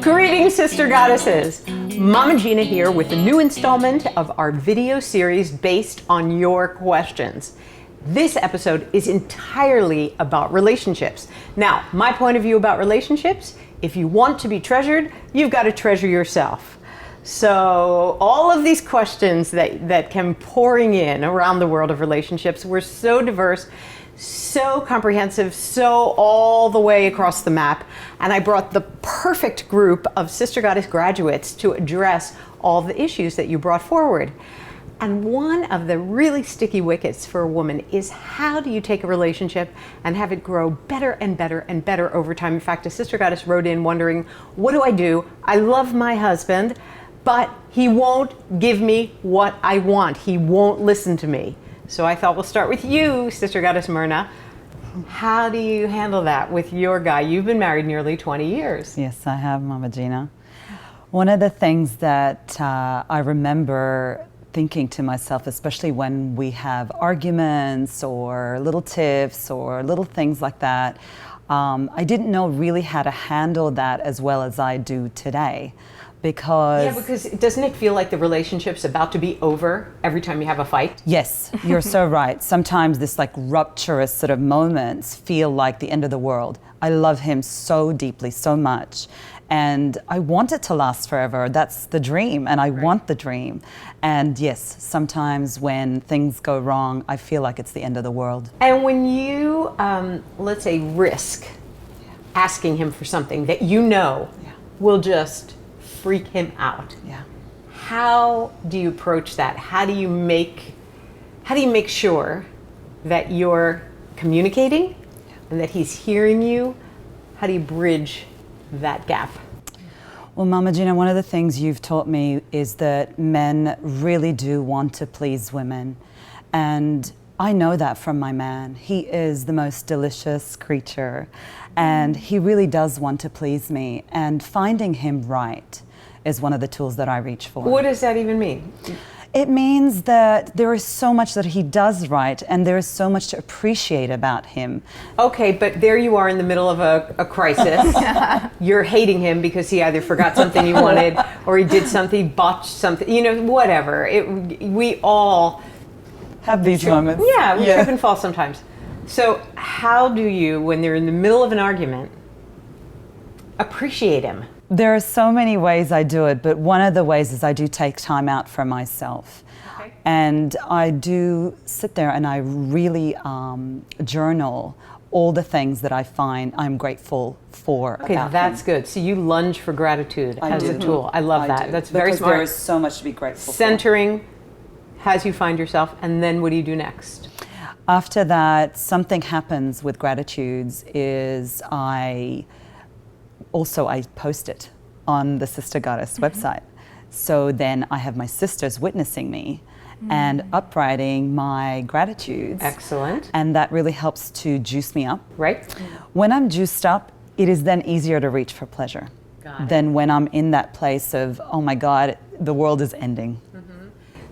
Greetings, Sister Goddesses! Mama Gena here with a new installment of our video series based on your questions. This episode is entirely about relationships. Now, my point of view about relationships, if you want to be treasured, you've got to treasure yourself. So all of these questions that come pouring in around the world of relationships were so diverse, so comprehensive, so all the way across the map. And I brought the perfect group of Sister Goddess graduates to address all the issues that you brought forward. And one of the really sticky wickets for a woman is, how do you take a relationship and have it grow better and better and better over time? In fact, a Sister Goddess wrote in wondering, what do? I love my husband, but he won't give me what I want. He won't listen to me. So I thought we'll start with you, Sister Goddess Myrna. How do you handle that with your guy? You've been married nearly 20 years. Yes, I have, Mama Gena. One of the things that I remember thinking to myself, especially when we have arguments or little tiffs or little things like that, I didn't know really how to handle that as well as I do today. Because doesn't it feel like the relationship's about to be over every time you have a fight? Yes, you're so right. Sometimes this like rupturous sort of moments feel like the end of the world. I love him so deeply, so much. And I want it to last forever. That's the dream, and I want the dream. And yes, sometimes when things go wrong, I feel like it's the end of the world. And when you, let's say, risk asking him for something that you know will just freak him out. Yeah. How do you approach that? How do you make sure that you're communicating and that he's hearing you? How do you bridge that gap? Well, Mama Gena, one of the things you've taught me is that men really do want to please women. And I know that from my man. He is the most delicious creature, and he really does want to please me. And finding him right is one of the tools that I reach for. What does that even mean? It means that there is so much that he does right, and there is so much to appreciate about him. Okay, but there you are in the middle of a crisis. You're hating him because he either forgot something you wanted, or he did something, botched something, whatever. We all have these moments. Yeah, we trip and fall sometimes. So how do you, when they're in the middle of an argument, appreciate him? There are so many ways I do it, but one of the ways is I do take time out for myself. Okay. And I do sit there and I really journal all the things that I find I'm grateful for. Okay, that's good. So you lunge for gratitude as a tool. I love that. That's very smart. There is so much to be grateful for. Centering as you find yourself, and then what do you do next? After that, something happens with gratitudes is I post it on the Sister Goddess website. So then I have my sisters witnessing me and upwriting my gratitudes. Excellent. And that really helps to juice me up. Right. When I'm juiced up, it is then easier to reach for pleasure than when I'm in that place of, oh my God, the world is ending.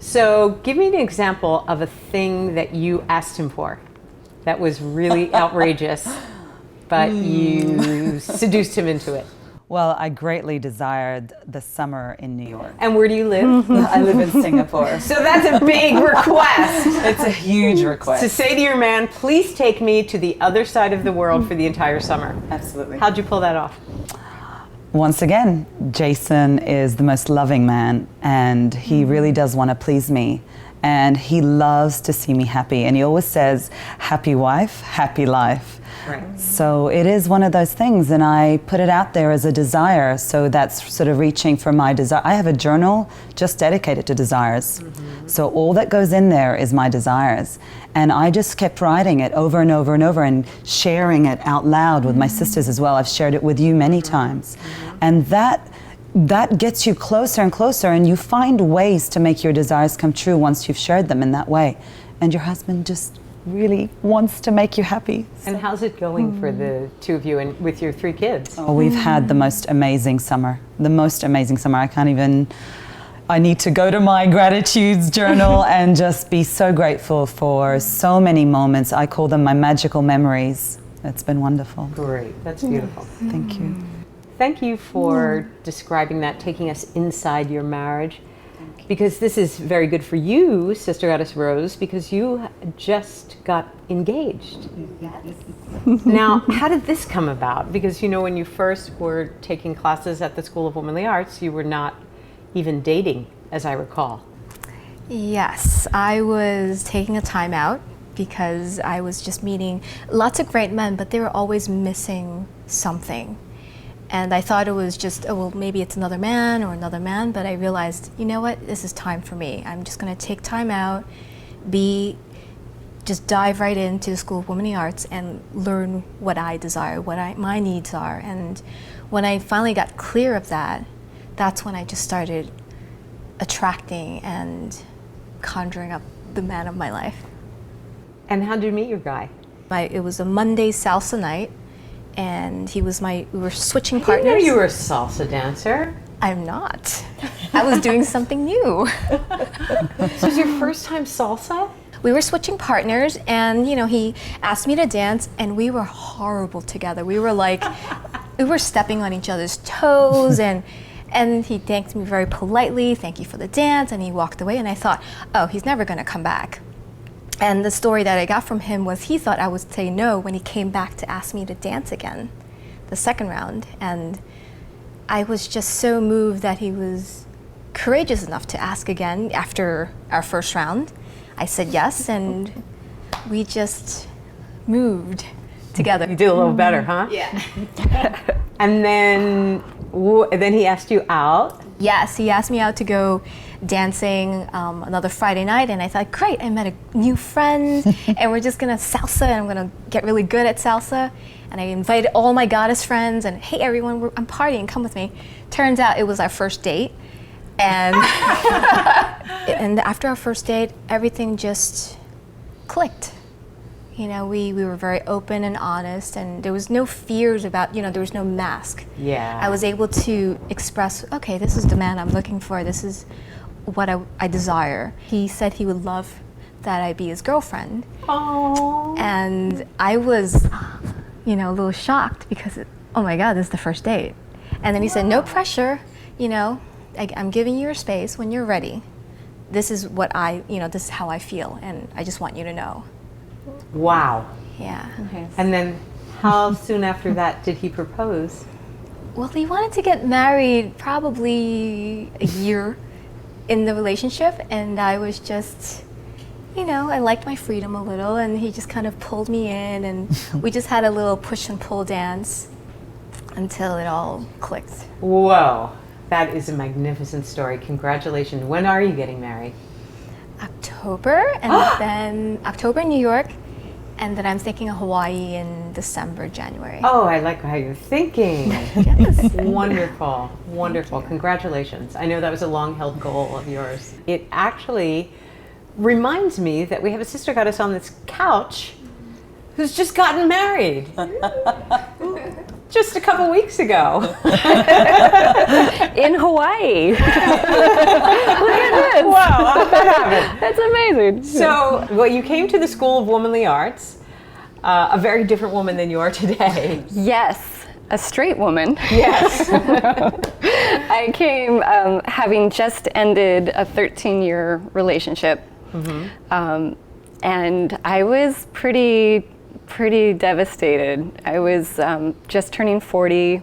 So give me an example of a thing that you asked him for that was really outrageous, but you seduced him into it. Well, I greatly desired the summer in New York. And where do you live? I live in Singapore. So that's a big request. It's a huge request. To say to your man, please take me to the other side of the world for the entire summer. Absolutely. How'd you pull that off? Once again, Jason is the most loving man, and he really does want to please me. And he loves to see me happy. And he always says, happy wife, happy life. Right. So it is one of those things, and I put it out there as a desire. So that's sort of reaching for my desire. I have a journal just dedicated to desires. So all that goes in there is my desires. And I just kept writing it over and over and over and sharing it out loud with my sisters as well. I've shared it with you many times. And that gets you closer and closer, and you find ways to make your desires come true once you've shared them in that way. And your husband just really wants to make you happy. And how's it going for the two of you and with your 3 kids? Oh, we've had the most amazing summer. The most amazing summer. I need to go to my gratitudes journal and just be so grateful for so many moments. I call them my magical memories. It's been wonderful. Great. That's beautiful. Thank you. Thank you for describing that, taking us inside your marriage. Because this is very good for you, Sister Goddess Rose, because you just got engaged. Yes. Now, how did this come about? Because, you know, when you first were taking classes at the School of Womanly Arts, you were not even dating, as I recall. Yes, I was taking a time out because I was just meeting lots of great men, but they were always missing something. And I thought it was just, oh, well, maybe it's another man or another man, but I realized, you know what, this is time for me. I'm just gonna take time out, just dive right into the School of Womanly Arts and learn what I desire, my needs are. And when I finally got clear of that, that's when I just started attracting and conjuring up the man of my life. And how did you meet your guy? It was a Monday salsa night, and we were switching I partners. didn't know you were a salsa dancer. I'm not. I was doing something new. So was your first time salsa? We were switching partners, and you know, he asked me to dance, and we were horrible together. We were like, we were stepping on each other's toes, and he thanked me very politely, thank you for the dance, and he walked away, and I thought, oh, he's never gonna come back. And the story that I got from him was he thought I would say no when he came back to ask me to dance again, the second round. And I was just so moved that he was courageous enough to ask again after our first round. I said yes, and we just moved together. You did a little better, huh? Yeah. And then he asked you out. Yes, he asked me out to go dancing another Friday night, and I thought, great, I met a new friend, and we're just gonna salsa, and I'm gonna get really good at salsa. And I invited all my goddess friends, and hey everyone, I'm partying, come with me. Turns out it was our first date, and and after our first date, everything just clicked. You know, we were very open and honest, and there was no fears about, you know, there was no mask. Yeah. I was able to express, okay, this is the man I'm looking for, this is what I desire. He said he would love that I be his girlfriend. Oh. And I was, you know, a little shocked because, oh my God, this is the first date. And then he said, no pressure, you know, I'm giving you your space when you're ready. This is what this is how I feel, and I just want you to know. Wow. Yeah. Okay. And then how soon after that did he propose? Well, he wanted to get married probably a year in the relationship, and I was just, you know, I liked my freedom a little, and he just kind of pulled me in, and we just had a little push and pull dance until it all clicked. Whoa, that is a magnificent story. Congratulations. When are you getting married? October, and then October in New York, and then I'm thinking of Hawaii in December, January. Oh, I like how you're thinking. Yes. Wonderful, wonderful. Congratulations. I know that was a long-held goal of yours. It actually reminds me that we have a sister goddess on this couch who's just gotten married. Just a couple weeks ago. In Hawaii. Look at this. Wow, how'd that happen? That's amazing. So, well, you came to the School of Womanly Arts, a very different woman than you are today. Yes, a straight woman. Yes. I came having just ended a 13-year relationship. Mm-hmm. And I was pretty devastated. I was just turning 40.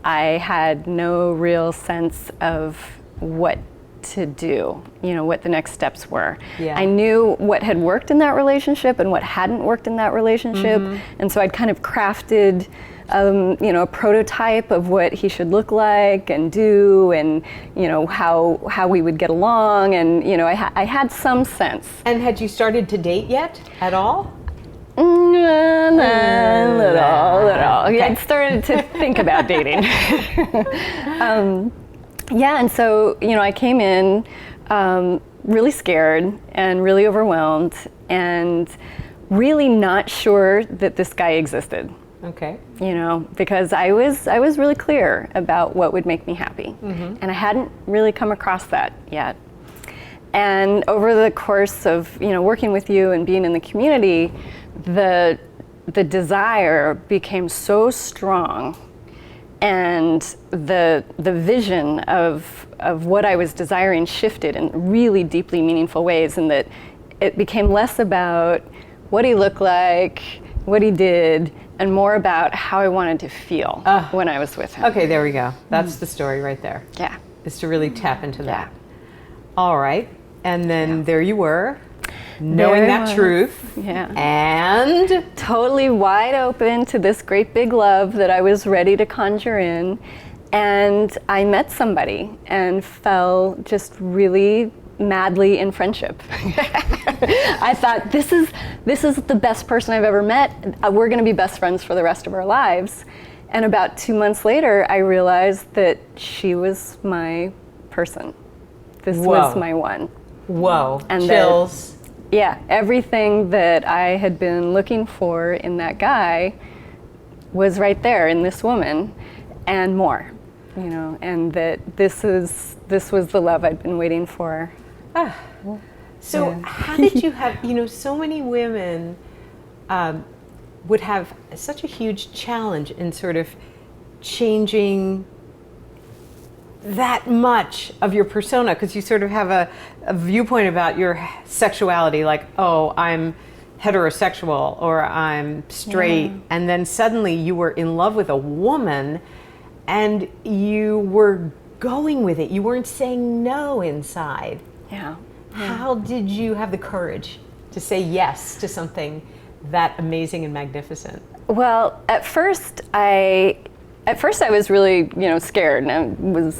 I had no real sense of what to do, you know, what the next steps were. Yeah. I knew what had worked in that relationship and what hadn't worked in that relationship. Mm-hmm. And so I'd kind of crafted, you know, a prototype of what he should look like and do, and, you know, how we would get along. And, you know, I had some sense. And had you started to date yet at all? Little. Okay. I'd started to think about dating. Yeah, and so, you know, I came in really scared and really overwhelmed and really not sure that this guy existed. Okay. You know, because I was really clear about what would make me happy. Mm-hmm. And I hadn't really come across that yet. And over the course of, you know, working with you and being in the community, the desire became so strong and the vision of what I was desiring shifted in really deeply meaningful ways, and that it became less about what he looked like, what he did, and more about how I wanted to feel when I was with him. Okay, there we go. That's the story right there. Yeah. Is to really tap into that. All right. And then there you were, knowing that truth. Yeah. And Totally wide open to this great big love that I was ready to conjure in. And I met somebody and fell just really madly in friendship. I thought, this is the best person I've ever met. We're going to be best friends for the rest of our lives. And about 2 months later, I realized that she was my person. This was my one. Whoa, And chills. Yeah, everything that I had been looking for in that guy was right there in this woman, and more, and that this was the love I'd been waiting for. So how did you have, so many women would have such a huge challenge in sort of changing that much of your persona, because you sort of have a viewpoint about your sexuality, like, oh, I'm heterosexual or I'm straight, and then suddenly you were in love with a woman and you were going with it. You weren't saying no inside. Yeah. How did you have the courage to say yes to something that amazing and magnificent? Well, at first I was really, scared, and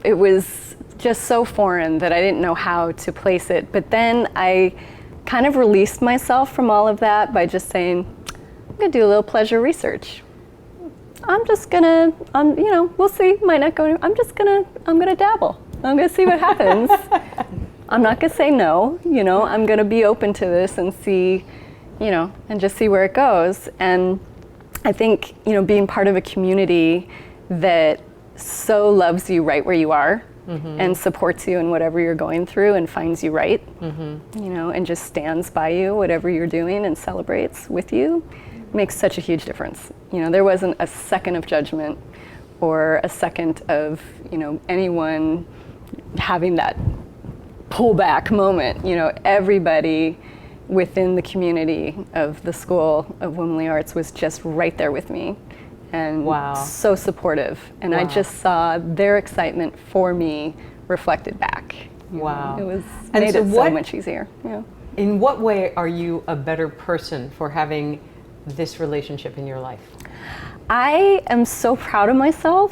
it was just so foreign that I didn't know how to place it. But then I kind of released myself from all of that by just saying, I'm gonna do a little pleasure research. I'm just gonna, we'll see, might not go. I'm gonna dabble. I'm gonna see what happens. I'm not gonna say no, I'm gonna be open to this and see, and just see where it goes. And I think, being part of a community that so loves you right where you are, and supports you in whatever you're going through and finds you right, and just stands by you, whatever you're doing, and celebrates with you, makes such a huge difference. There wasn't a second of judgment or a second of, anyone having that pullback moment. Everybody within the community of the School of Womanly Arts was just right there with me, and so supportive. And I just saw their excitement for me reflected back. Wow. It was And made so it so much easier. Yeah. In what way are you a better person for having this relationship in your life? I am so proud of myself.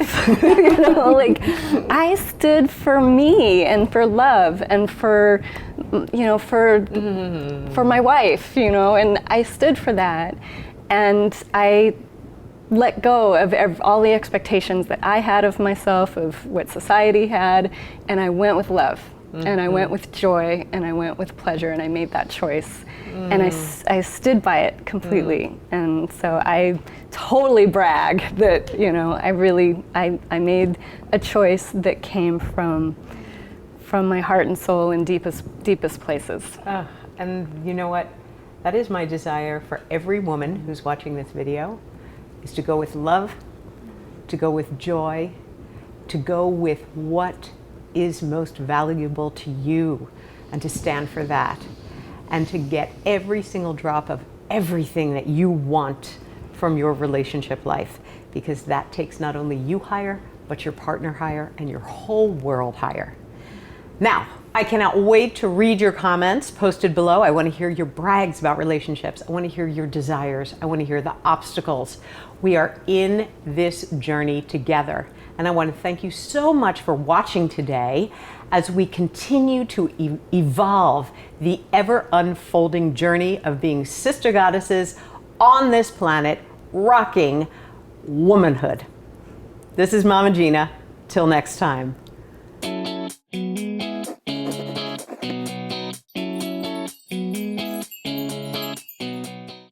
I stood for me and for love and for my wife, and I stood for that. And I let go of all the expectations that I had of myself, of what society had, and I went with love. And I went with joy, and I went with pleasure, and I made that choice. And I stood by it completely. And so I totally brag that, I made a choice that came from my heart and soul in deepest places. And you know what? That is my desire for every woman who's watching this video, is to go with love, to go with joy, to go with what is most valuable to you, and to stand for that, and to get every single drop of everything that you want from your relationship life, because that takes not only you higher, but your partner higher and your whole world higher. Now, I cannot wait to read your comments posted below. I want to hear your brags about relationships. I want to hear your desires. I want to hear the obstacles. We are in this journey together. And I want to thank you so much for watching today as we continue to evolve the ever unfolding journey of being sister goddesses on this planet, rocking womanhood. This is Mama Gena. Till next time.